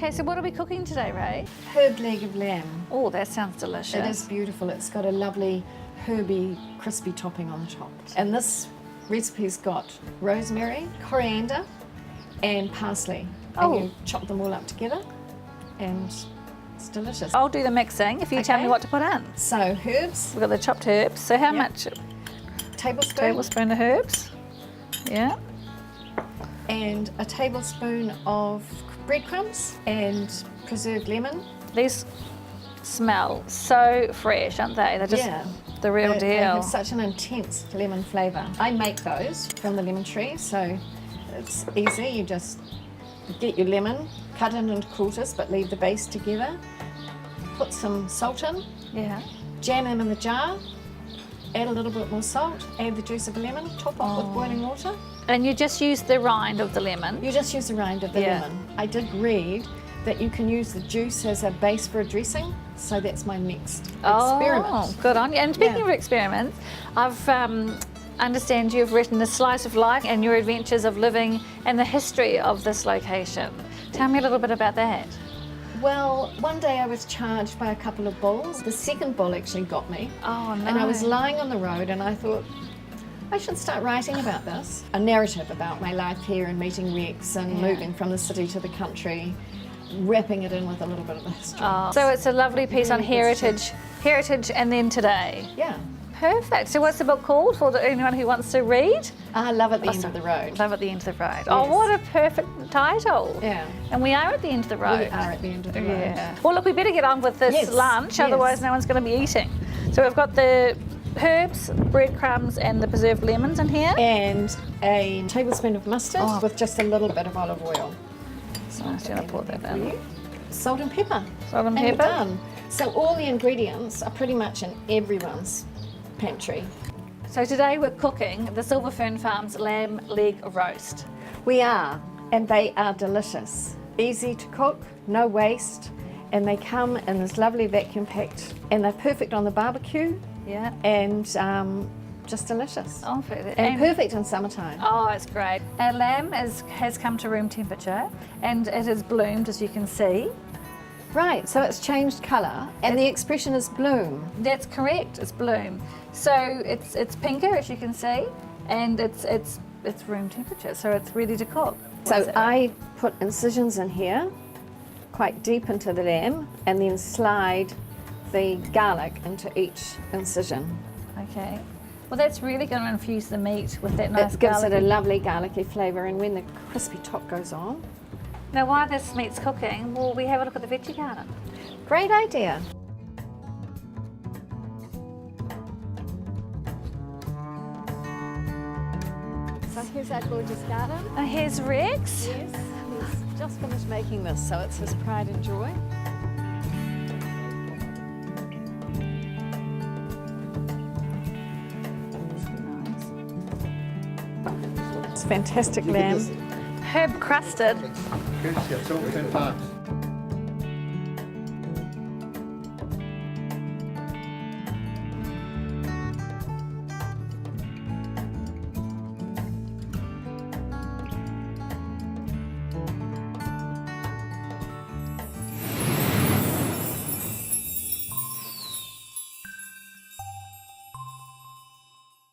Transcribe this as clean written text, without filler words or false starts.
Okay, so what are we cooking today, Ray? Herb leg of lamb. Oh, that sounds delicious. It is beautiful. It's got a lovely herby, crispy topping on top. And this recipe's got rosemary, coriander, and parsley. Oh. And you chop them all up together, and it's delicious. I'll do the mixing if you tell me what to put in. So herbs. We've got the chopped herbs. So how much? Tablespoon of herbs. Yeah. And a tablespoon of breadcrumbs and preserved lemon. These smell so fresh, aren't they? They're just the real deal. They have such an intense lemon flavour. I make those from the lemon tree, so it's easy. You just get your lemon, cut it into quarters, but leave the base together. Put some salt in. Yeah. Jam them in the jar. Add a little bit more salt. Add the juice of a lemon. Top off with boiling water. And you just use the rind of the lemon? You just use the rind of the lemon. I did read that you can use the juice as a base for a dressing, so that's my next experiment. Oh, good on you. And speaking of experiments, I've understand you've written A Slice of Life and your adventures of living and the history of this location. Tell me a little bit about that. Well, one day I was charged by a couple of bulls. The second bull actually got me. Oh, no. And I was lying on the road and I thought, I should start writing about this. A narrative about my life here and meeting Rex and moving from the city to the country, wrapping it in with a little bit of the history. Oh. So it's a lovely piece on heritage and then today. Yeah. Perfect. So what's the book called for anyone who wants to read? Love at the End of the Road. Love at the End of the Road. Yes. Oh, what a perfect title. Yeah. And we are at the end of the road. We are at the end of the road. Yeah. Well, look, we better get on with this lunch, otherwise no one's going to be eating. So we've got the herbs, breadcrumbs, and the preserved lemons in here. And a tablespoon of mustard with just a little bit of olive oil. So I'm just going to pour that in. Salt and pepper. Salt and You're pepper. done. So all the ingredients are pretty much in everyone's pantry. So today we're cooking the Silver Fern Farms lamb leg roast. We are, and they are delicious. Easy to cook, no waste, and they come in this lovely vacuum packed, and they're perfect on the barbecue. Yeah. And just delicious. Oh, and perfect in summertime. Oh, it's great. Our lamb has come to room temperature and it has bloomed, as you can see. Right, so it's changed colour, and the expression is bloom. That's correct, it's bloom. So it's pinker, as you can see, and it's room temperature, so it's ready to cook. So I put incisions in here, quite deep into the lamb, and then slide the garlic into each incision. Okay. Well, that's really going to infuse the meat with that nice It gives garlic. it a lovely garlicky flavour, and when the crispy top goes on. Now, while this meat's cooking, will we have a look at the veggie garden? Great idea. So here's our gorgeous garden. Here's Rex. Yes, he's just finished making this, so it's his pride and joy. It's fantastic lamb. Herb crusted. Courtesy of Silver Fern Farms.